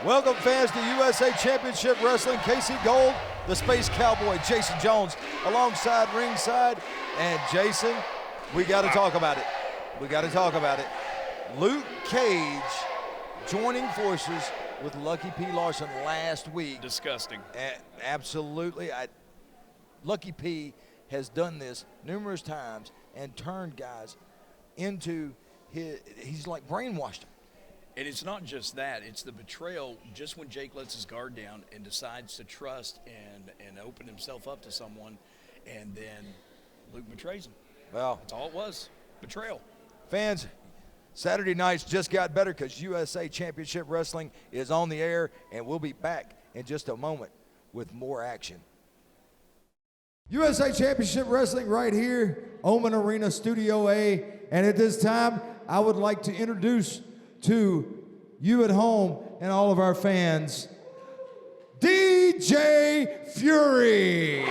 Welcome, fans, to USA Championship Wrestling. Casey Gold, the Space Cowboy, Jason Jones, alongside ringside. And Jason, we got to talk about it. We got to talk about it. Luke Cage joining forces with Lucky P. Larson last week. Disgusting. Absolutely. Lucky P has done this numerous times and turned guys into he's like brainwashed them. And it's not just that, it's the betrayal just when Jake lets his guard down and decides to trust and open himself up to someone, and then Luke betrays him. Well, that's all it was, betrayal. Fans, Saturday nights just got better because USA Championship Wrestling is on the air, and we'll be back in just a moment with more action. USA Championship Wrestling right here, Oman Arena Studio A, and at this time, I would like to introduce to you at home and all of our fans, DJ Fury.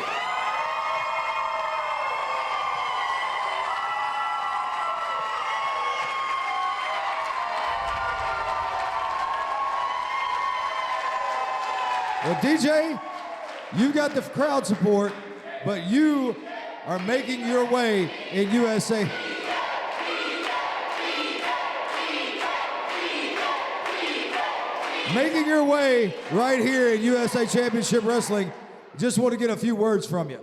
Well, DJ, you got the crowd support, but you are making your way in USA. Making your way right here in USA Championship Wrestling. Just want to get a few words from you.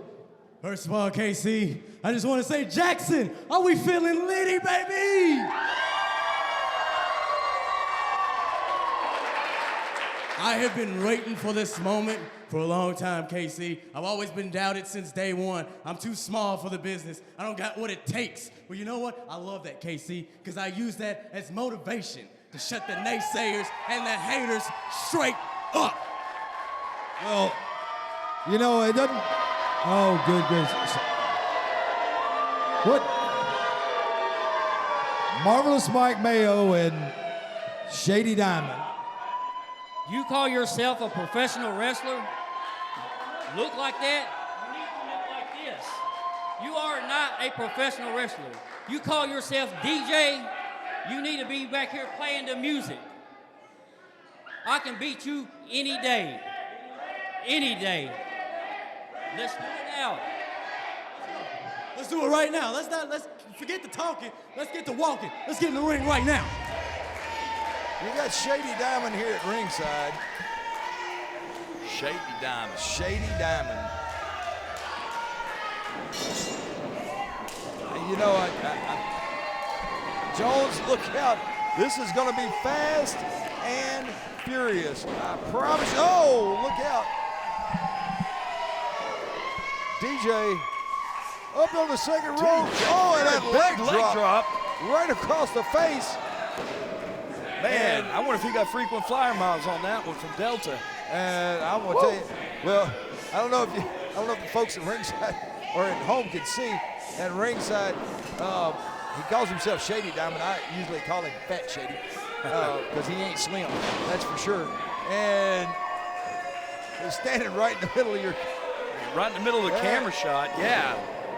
First of all, KC, I just want to say, Jackson, are we feeling litty, baby? I have been waiting for this moment for a long time, KC. I've always been doubted since day one. I'm too small for the business. I don't got what it takes. Well, you know what? I love that, KC, because I use that as motivation to shut the naysayers and the haters straight up. Well, you know, it doesn't. Oh, good gracious. What? Marvelous Mike Mayo and Shady Diamond. You call yourself a professional wrestler? Look like that? You need to look like this. You are not a professional wrestler. You call yourself DJ? You need to be back here playing the music. I can beat you any day. Any day. Let's do it now. Let's do it right now. Let's forget the talking. Let's get to walking. Let's get in the ring right now. You got Shady Diamond here at ringside. Shady Diamond. Shady Diamond. You know, Jones, look out. This is going to be fast and furious. I promise. Oh, look out. DJ up on the second rope. Oh, and that leg drop right across the face. Man, I wonder if he got frequent flyer miles on that one from Delta. And I'm going to tell you, well, I don't know if the folks at ringside or at home can see at ringside. He calls himself Shady Diamond. I usually call him Fat Shady because he ain't slim, that's for sure. And he's standing right in the middle of your... Right in the middle of the camera shot, yeah.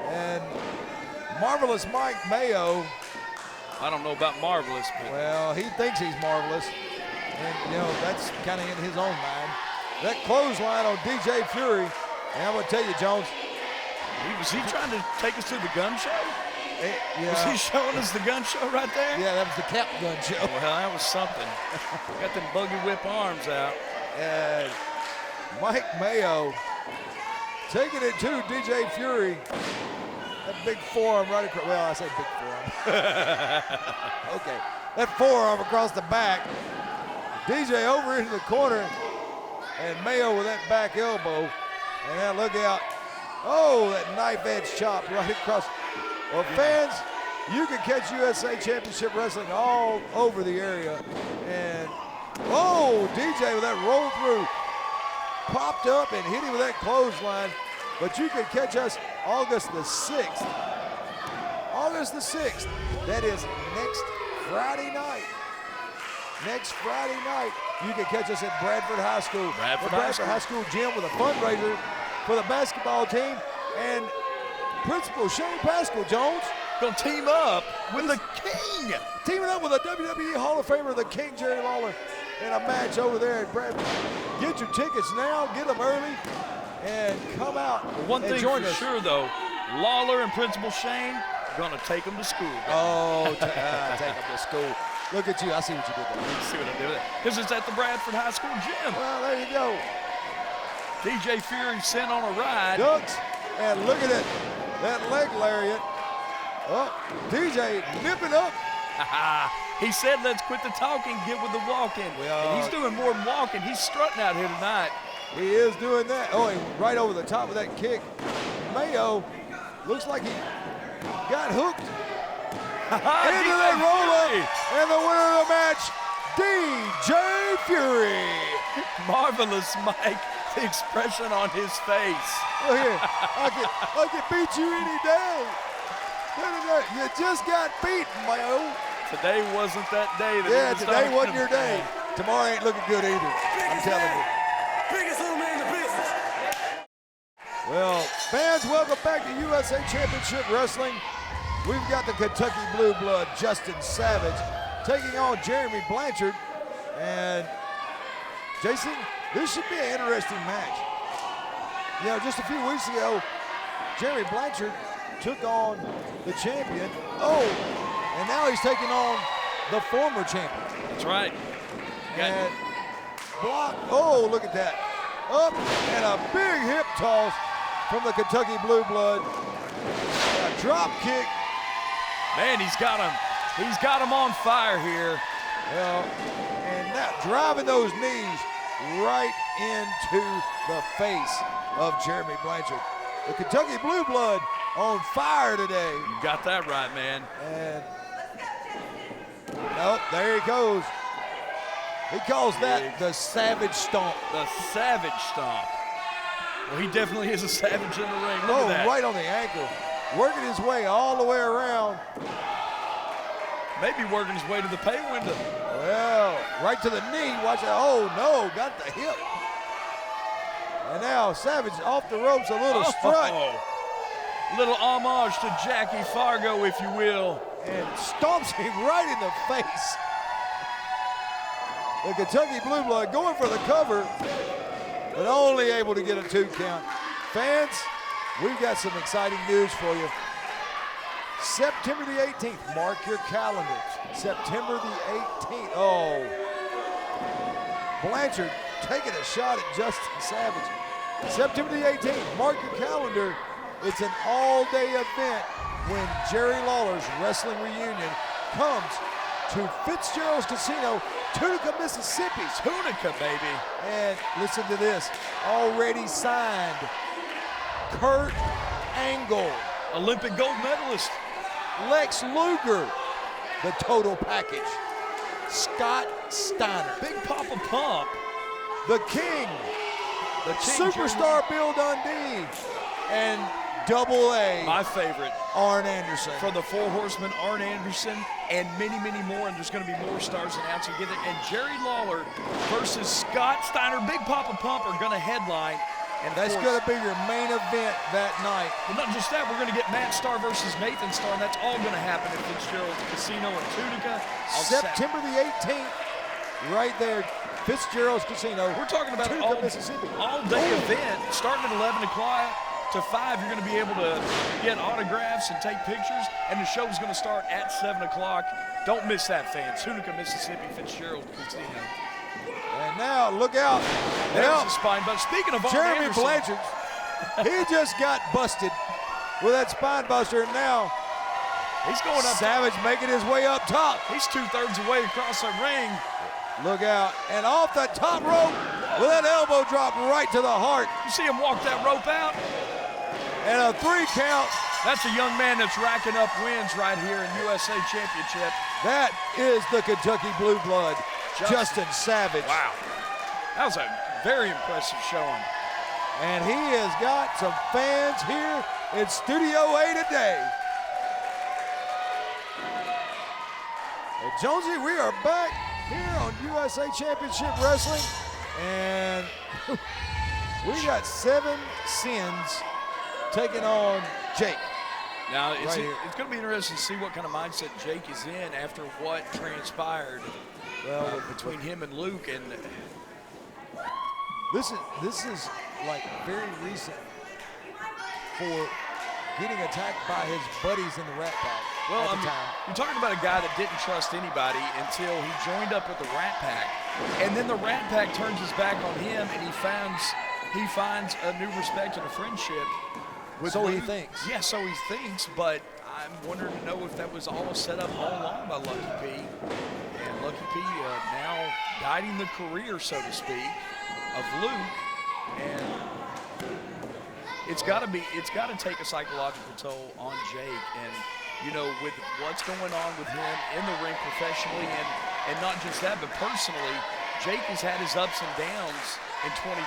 And Marvelous Mike Mayo. I don't know about marvelous, but... Well, he thinks he's marvelous. And, you know, that's kind of in his own mind. That clothesline on DJ Fury. And I'm going to tell you, Jones. Was he trying to take us to the gun show? Yeah. Was he showing us the gun show right there? Yeah, that was the Cap Gun show. Well, that was something. Got them buggy whip arms out. And Mike Mayo taking it to DJ Fury. That big forearm right across. Well, I said big forearm. Okay. That forearm across the back. DJ over into the corner. And Mayo with that back elbow. And now look out. Oh, that knife edge chop right across. Well, fans, you can catch USA Championship Wrestling all over the area. And, oh, DJ with that roll through. Popped up and hit him with that clothesline. But you can catch us August the 6th. August the 6th. That is next Friday night. Next Friday night, you can catch us at Bradford High School. Bradford High School gym with a fundraiser for the basketball team. And Principal Shane Pascal, Jones. Gonna team up with the King. Teaming up with a WWE Hall of Famer, the King, Jerry Lawler. in a match over there at Bradford. Get your tickets now, get them early, and come out One and thing join for us. sure, though, Lawler and Principal Shane are going to take them to school. Oh, take them to school. Look at you. I see what you did there. You see what I did with that? Because it's at the Bradford High School gym. Well, there you go. DJ Fury sent on a ride. Ducks, and look at it. That leg lariat. Oh, DJ nipping up. He said, let's quit the talking, get with the walking. Well, and he's doing more than walking. He's strutting out here tonight. He is doing that. Oh, he went right over the top of that kick. Mayo looks like he got hooked into that roll-up. And the winner of the match, DJ Fury. Marvelous, Mike. The expression on his face. Look here. I can beat you any day. Look at that. You just got beaten, Mayo. Today wasn't that day. Yeah, today wasn't your day. Tomorrow ain't looking good either. I'm telling you. Biggest little man in the business. Well, fans, welcome back to USA Championship Wrestling. We've got the Kentucky Blue Blood, Justin Savage, taking on Jeremy Blanchard. And Jason, this should be an interesting match. You know, just a few weeks ago, Jeremy Blanchard took on the champion. Oh, and now he's taking on the former champion. That's right. And block. Oh, look at that. Up and a big hip toss from the Kentucky Blue Blood. A drop kick. Man, he's got him. He's got him on fire here. Well, and now driving those knees right into the face of Jeremy Blanchard. The Kentucky Blue Blood on fire today. You got that right, man. And nope, there he goes. He calls that the Savage Stomp. The Savage Stomp. Well, he definitely is a savage in the ring. Look Oh, at that. right on the ankle. Working his way all the way around. Maybe working his way to the pay window. Well, right to the knee. Watch that. Oh, no, got the hip. And now Savage off the ropes, a little strut. Little homage to Jackie Fargo, if you will. And stomps him right in the face. The Kentucky Blue Blood going for the cover, but only able to get a 2 count. Fans, we've got some exciting news for you. September the 18th, mark your calendar. September the 18th. Oh, Blanchard taking a shot at Justin Savage. September the 18th, mark your calendar. It's an all-day event when Jerry Lawler's Wrestling Reunion comes to Fitzgerald's Casino, Tunica, Mississippi. Tunica, baby. And listen to this, already signed, Kurt Angle, Olympic gold medalist. Lex Luger, the total package, Scott Steiner, Big Papa Pump. the King, The King Superstar Bill Dundee, and Double A, my favorite. Arn Anderson. For the Four Horsemen, Arn Anderson, and many, many more. And there's going to be more stars announced. You get it. And Jerry Lawler versus Scott Steiner, Big Papa Pump are going to headline. And That's going to be your main event that night. But not just that, we're going to get Matt Starr versus Nathan Starr, and that's all going to happen at Fitzgerald's Casino in Tunica. September the 18th, right there, Fitzgerald's Casino. We're talking about an Tunica, Mississippi. all-day event starting at 11 o'clock to 5. You're going to be able to get autographs and take pictures, and the show is going to start at 7 o'clock. Don't miss that, fans. Tunica, Mississippi, Fitzgerald Casino. And now, look out. There's Now, a spine buster. Speaking of Arn Jeremy Anderson, Blanchard, he just got busted with that spine buster, and now he's going up. Savage making his way up top. He's 2/3 away across the ring. Look out. And off the top rope with that elbow drop right to the heart. You see him walk that rope out? And a 3 count. That's a young man that's racking up wins right here in USA Championship. That is the Kentucky Blue Blood, Justin Savage. Wow. That was a very impressive showing. And he has got some fans here in Studio A today. And Jonesy, we are back here on USA Championship Wrestling. And we got 7 Sins taking on Jake. Now, it's Right here. going to be interesting to see what kind of mindset Jake is in after what transpired Well, between him and Luke, and this is like very recent for getting attacked by his buddies in the Rat Pack well, at I the mean, time. you're talking about a guy that didn't trust anybody until he joined up with the Rat Pack, and then the Rat Pack turns his back on him, and he finds a new respect and a friendship. So he Luke. thinks. Yeah, so he thinks, but I'm wondering to know if that was all set up all along by Lucky P. And Lucky P now guiding the career, so to speak, of Luke. And it's got to take a psychological toll on Jake. And, you know, with what's going on with him in the ring professionally, and not just that, but personally, Jake has had his ups and downs in 2021,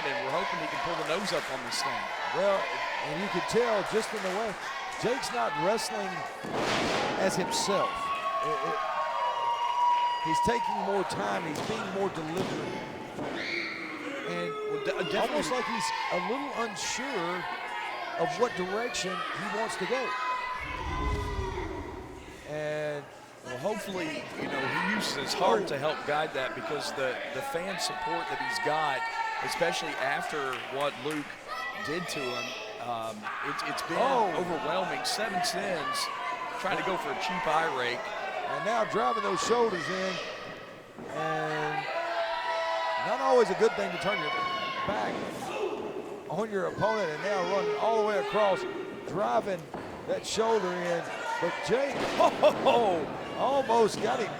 and we're hoping he can pull the nose up on this thing. Well, and you can tell just in the way, Jake's not wrestling as himself. He's taking more time. He's being more deliberate. And almost like he's a little unsure of what direction he wants to go. And well, hopefully, you know, he uses his heart to help guide that, because the fan support that he's got, especially after what Luke did to him, it's been overwhelming. 7 sins, trying to go for a cheap eye rake. And now driving those shoulders in, and not always a good thing to turn your back on your opponent, and now running all the way across, driving that shoulder in. But Jake, almost got him.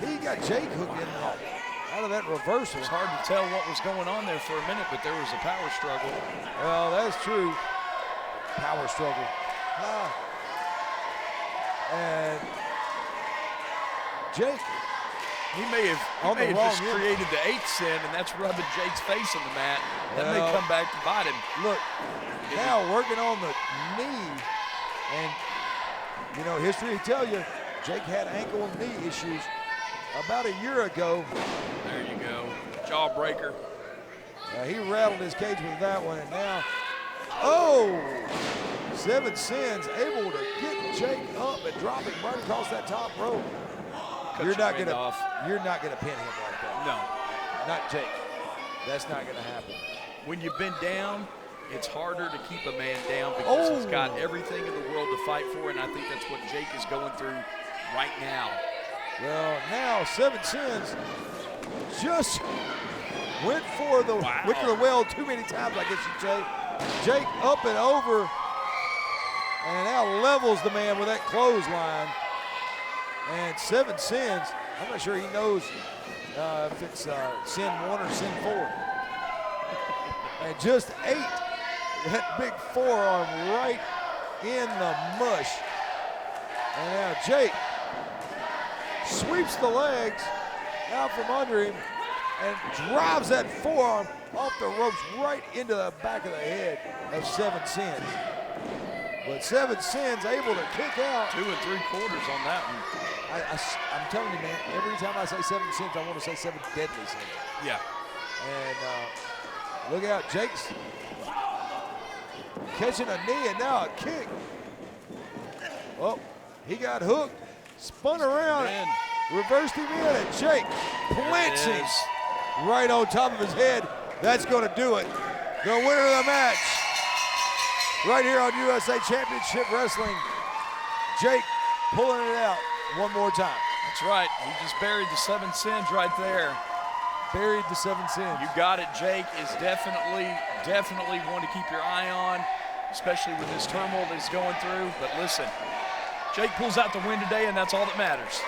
He got Jake hooked in out of that reversal. It's hard to tell what was going on there for a minute, but there was a power struggle. Well, that's true. Power struggle. And Jake, he may have just created the 8th sin, and that's rubbing Jake's face on the mat. That may come back to bite him. Look, now working on the knee, and you know, history will tell you, Jake had ankle and knee issues about a year ago. There you go, jawbreaker. He rattled his cage with that one, and now, 7 sins, able to get Jake up and drop him right across that top rope. You're not gonna pin him like that. No, not Jake. That's not gonna happen. When you've been down, it's harder to keep a man down, because he's got everything in the world to fight for, and I think that's what Jake is going through right now. Well, now 7 sins just went for the went to the well too many times, I guess you'd say. Jake up and over, and now levels the man with that clothesline. And 7 sins, I'm not sure he knows if it's sin 1 or sin 4. And just 8, that big forearm right in the mush. And now Jake sweeps the legs out from under him and drives that forearm off the ropes right into the back of the head of 7 sins. But 7 sins able to kick out. 2 3/4 on that one. I'm telling you, man, every time I say 7 sins, I want to say 7 deadly sins. Yeah. And look out, Jake's catching a knee, and now a kick. Oh, he got hooked, spun around, reversed him in, and Jake plants him right on top of his head. That's going to do it. The winner of the match, right here on USA Championship Wrestling, Jake pulling it out one more time. That's right. He just buried the 7 sins right there. Buried the 7 sins. You got it. Jake is definitely one to keep your eye on, especially with this turmoil that he's going through. But listen, Jake pulls out the win today, and that's all that matters.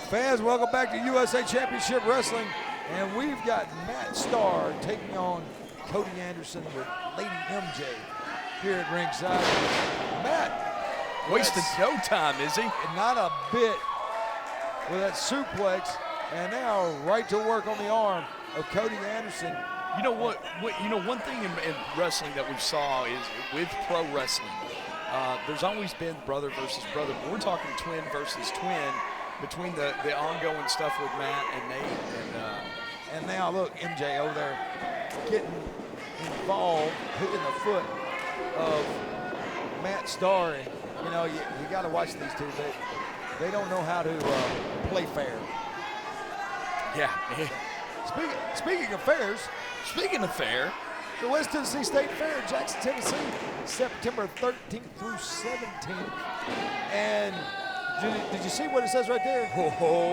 Fans, welcome back to USA Championship Wrestling. And we've got Matt Starr taking on Cody Anderson with Lady MJ here at ringside. Matt. Wasted no time, is he? Not a bit with that suplex. And now right to work on the arm of Cody Anderson. You know what one thing in wrestling that we saw is with pro wrestling, there's always been brother versus brother. But we're talking twin versus twin between the ongoing stuff with Matt and Nate. And now look, MJ over there getting involved, hooking the foot of Matt Starr. And, you know, you got to watch these two. they don't know how to play fair. Yeah. Speaking of fairs, Speaking of fair, the West Tennessee State Fair in Jackson, Tennessee, September 13th through 17th. And did you see what it says right there?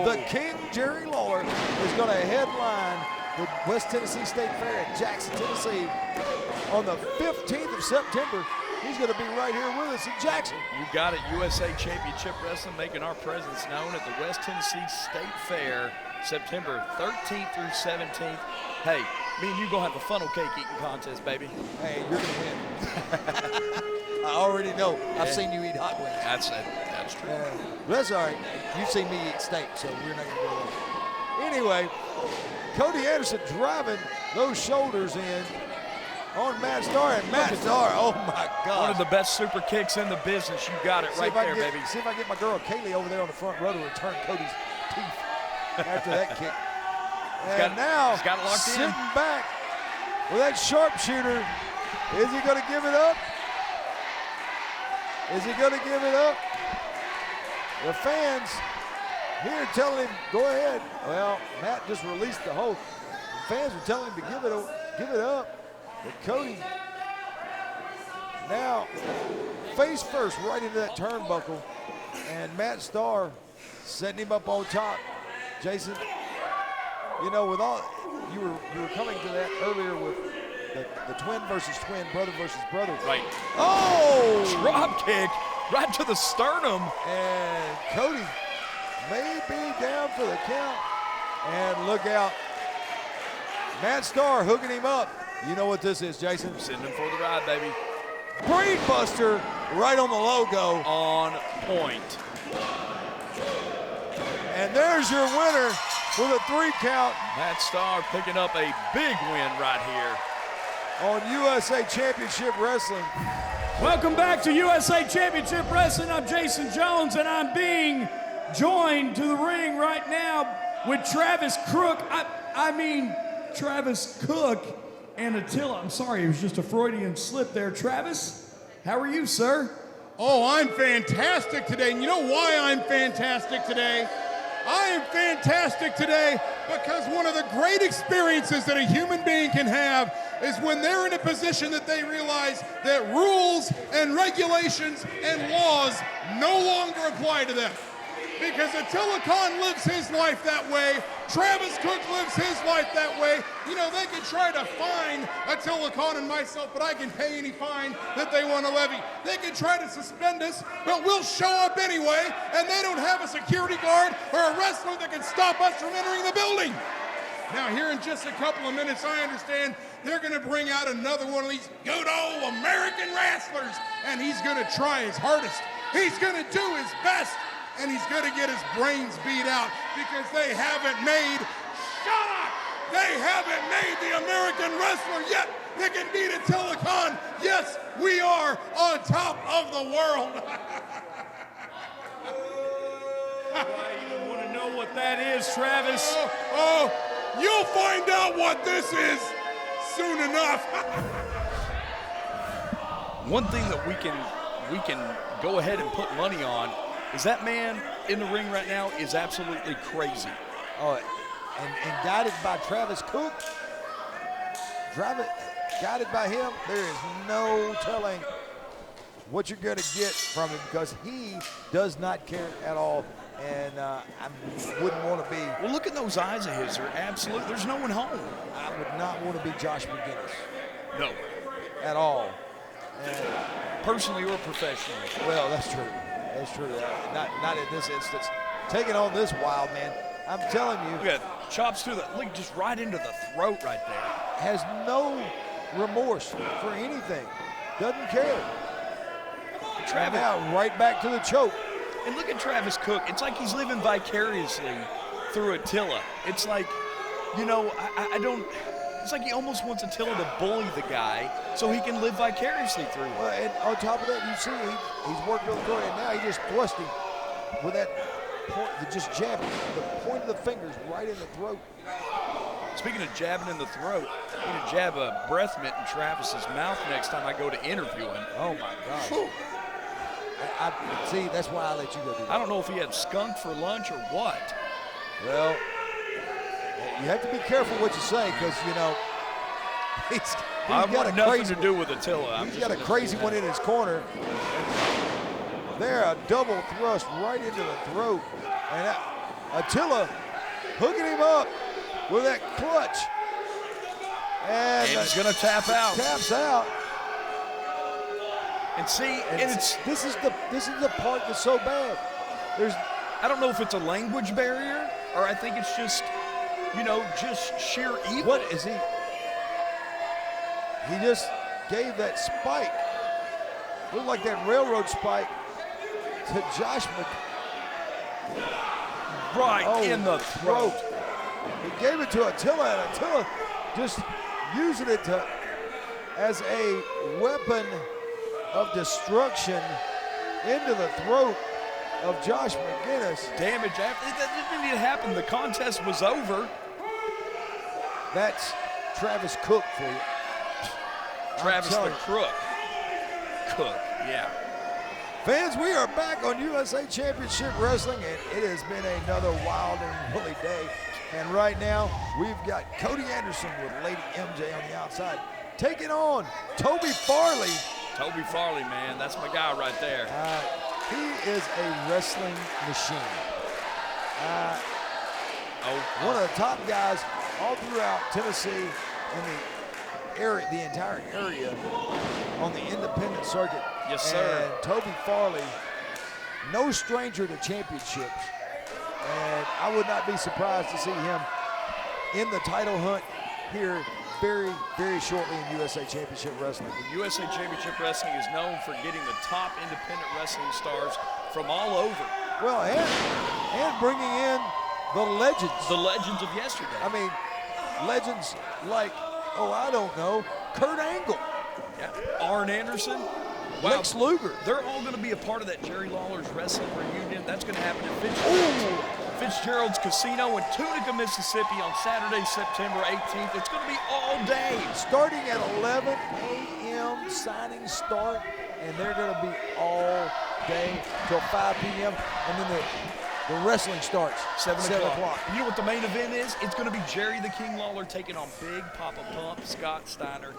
The King, Jerry Lawler, is going to headline the West Tennessee State Fair in Jackson, Tennessee on the 15th of September. He's going to be right here with us in Jackson. you got it. USA Championship Wrestling making our presence known at the West Tennessee State Fair, September 13th through 17th. Hey, me and you gonna have a funnel cake eating contest, baby. Hey, you're going to win. I already know. I've seen you eat hot wings. That's it. That's true. That's all right. You've seen me eat steak, so we're not going to go there. Anyway, Cody Anderson driving those shoulders in on Matt Starr. And Matt Starr, oh my God. One of the best super kicks in the business. You got it right there, baby. See if I get my girl Kaylee over there on the front row to return Cody's teeth after that kick. And now, he's got it locked sitting in. back with that sharpshooter. Is he going to give it up? Is he going to give it up? The fans here telling him, go ahead. Well, Matt just released the hold. The fans are telling him to give it up. But Cody now face first right into that turnbuckle. And Matt Starr setting him up on top. Jason, you know, with all you were coming to that earlier with the twin versus twin, brother versus brother. Right. Oh! Drop kick right to the sternum. And Cody may be down for the count. And look out. Matt Starr hooking him up. You know what this is, Jason? Sending him for the ride, baby. Brain buster right on the logo. On point. And there's your winner with a 3 count Matt Starr picking up a big win right here. on USA Championship Wrestling. Welcome back to USA Championship Wrestling. I'm Jason Jones, and I'm being joined to the ring right now with Travis Crook. Travis Cook and Attila. I'm sorry, it was just a Freudian slip there. Travis, how are you, sir? Oh, I'm fantastic today. And you know why I'm fantastic today? I am fantastic today because one of the great experiences that a human being can have is when they're in a position that they realize that rules and regulations and laws no longer apply to them. Because Attila Khan lives his life that way. Travis Cook lives his life that way. You know, they can try to fine Attila Khan and myself, but I can pay any fine that they want to levy. They can try to suspend us, but we'll show up anyway, and they don't have a security guard or a wrestler that can stop us from entering the building. Now, here in just a couple of minutes, I understand they're going to bring out another one of these good old American wrestlers, and he's going to try his hardest. He's going to do his best. And he's going to get his brains beat out because they haven't made, shut up! They haven't made the American wrestler yet that can beat Attila Khan. Yes, we are on top of the world. You want to know what that is, Travis? Oh, you'll find out what this is soon enough. One thing that we can go ahead and put money on is that man in the ring right now is absolutely crazy. Oh, and guided by Travis Cook, guided by him, there is no telling what you're going to get from him because he does not care at all. And I wouldn't want to be. Well, look at those eyes of his. They're absolute. There's no one home. I would not want to be Josh McGinnis No. at all. And, Personally or professionally. well, that's true. That's true. Not in this instance. Taking on this wild man, I'm telling you, Look at chops through the, look, just right into the throat right there. has no remorse for anything. Doesn't care. Travis, Now right back to the choke. and look at Travis Cook. It's like he's living vicariously through Attila. It's like, you know, I don't, it's like he almost wants Attila to bully the guy so he can live vicariously through him. Well, and on top of that, you see he's worked really good, and now he just thrust him with that point, just jabbing the point of the fingers right in the throat. Speaking of jabbing in the throat, I'm going to jab a breath mint in Travis's mouth next time I go to interview him. Oh my gosh. See, that's why I let you go do that. I don't know if he had skunk for lunch or what. Well, you have to be careful what you say because, you know, he's I got want a nothing crazy to do with Attila. He's got a crazy one in his corner. There, a double thrust right into the throat. And Attila hooking him up with that clutch. And he's going to tap out. Taps out. And see, this is the part that's so bad. I don't know if it's a language barrier or I think it's just, you know, just sheer evil. What is he? He just gave that spike. Looked like that railroad spike to Josh Right in the throat. He gave it to Attila, and Attila just using it as a weapon of destruction into the throat of Josh McGinnis. Damage after that didn't even happen. The contest was over. That's Travis Cook for you. Travis the Crook. Cook, yeah. Fans, we are back on USA Championship Wrestling, and it has been another wild and woolly day. And right now, we've got Cody Anderson with Lady MJ on the outside, taking on Toby Farley. Toby Farley, man, that's my guy right there. He is a wrestling machine. One of the top guys all throughout Tennessee and the entire area on the independent circuit. Yes, sir. And Toby Farley, no stranger to championships. And I would not be surprised to see him in the title hunt here very, very shortly in USA Championship Wrestling. USA Championship Wrestling is known for getting the top independent wrestling stars from all over. Well, and bringing in the legends. The legends of yesterday. I mean, legends like, I don't know, Kurt Angle. Yeah. Arn Anderson. Wow. Lex Luger. They're all going to be a part of that Jerry Lawler's wrestling reunion. That's going to happen at Fitzgerald's Casino in Tunica, Mississippi on Saturday, September 18th. It's going to be all day. Starting at 11 a.m. signing start, and they're going to be all day till 5 p.m. And then the wrestling starts 7 o'clock. You know what the main event is? It's going to be Jerry the King Lawler taking on Big Papa Pump Scott Steiner.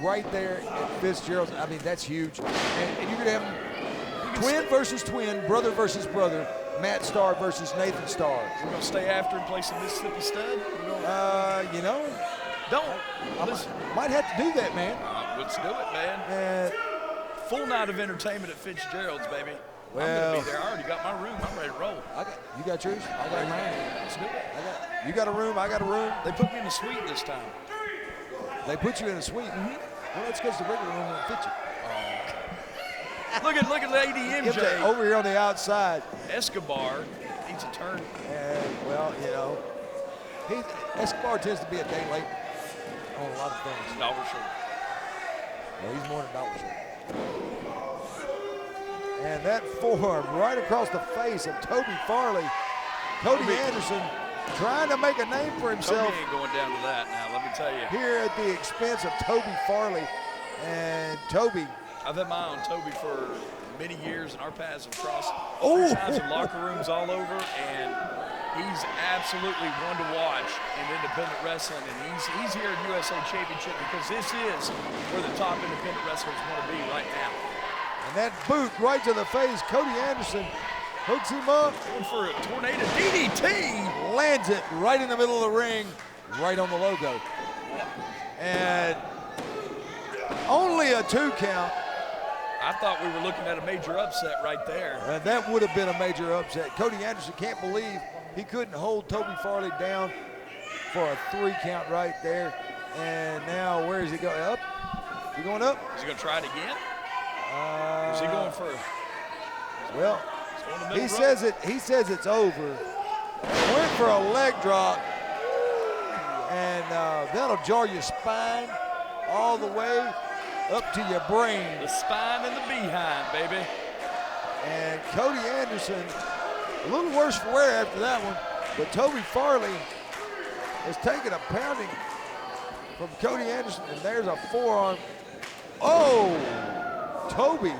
Right there at Fitzgerald's. I mean, that's huge. And you're going to have twin versus twin, brother versus brother, Matt Starr versus Nathan Starr. We're going to stay after and play some Mississippi Stud? You know. Don't. Might have to do that, man. Let's do it, man. Full night of entertainment at Fitzgerald's, baby. I'm going to be there. I already got my room. I'm ready to roll. You got yours? I got mine. Let's do it. You got a room, I got a room. They put me in the suite this time. They put you in a suite? Mm-hmm. Well, that's because the regular room won't fit you. Look at Lady MJ. Over here on the outside. Escobar needs a turn. And, well, you know, Escobar tends to be a day late on a lot of things. Dollar short. Well, he's more than dollar short. And that forearm right across the face of Toby Farley. Cody Anderson trying to make a name for himself. Toby ain't going down to that now, let me tell you. Here at the expense of Toby Farley. And Toby. I've had my eye on Toby for many years, and our paths have crossed three times in locker rooms all over, and he's absolutely one to watch in independent wrestling, and he's here at USA Championship because this is where the top independent wrestlers want to be right now. And that boot right to the face, Cody Anderson hooks him up. Going for a tornado DDT. Lands it right in the middle of the ring, right on the logo. And only a 2 count. I thought we were looking at a major upset right there. And that would have been a major upset. Cody Anderson can't believe he couldn't hold Toby Farley down for a 3 count right there. And now where is he going? Up? He going up? Is he going to try it again? Is he going for? Well, he says it's over. Went for a leg drop, and that'll jar your spine all the way up to your brain. The spine and the behind, baby. And Cody Anderson, a little worse for wear after that one, but Toby Farley has taken a pounding from Cody Anderson, and there's a forearm. Oh, Toby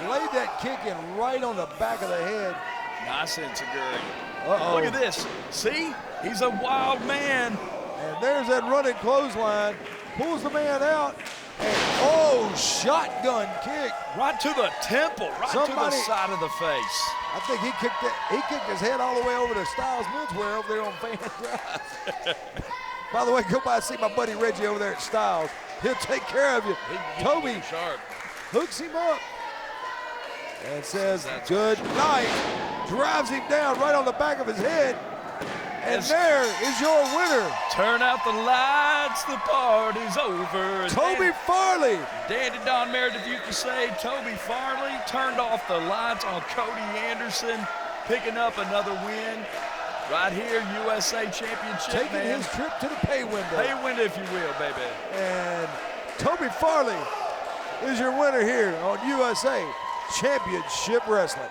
laid that kick in right on the back of the head. Nice enziguri. Uh-oh. Look at this. See? He's a wild man. And there's that running clothesline. Pulls the man out. And oh, shotgun kick. Right to the temple, right to the side of the face. I think he kicked his head all the way over to Styles Menswear over there on Fan Drive. By the way, go by and see my buddy Reggie over there at Styles. He'll take care of you. Toby sharp. hooks him up and says good night. Drives him down right on the back of his head. And there is your winner. Turn out the lights, the party's over. Toby Farley. Dandy Don Meredith, you can say Toby Farley turned off the lights on Cody Anderson, picking up another win. Right here, USA Championship, Taking man. his trip to the pay window. Pay window, if you will, baby. And Toby Farley is your winner here on USA Championship Wrestling.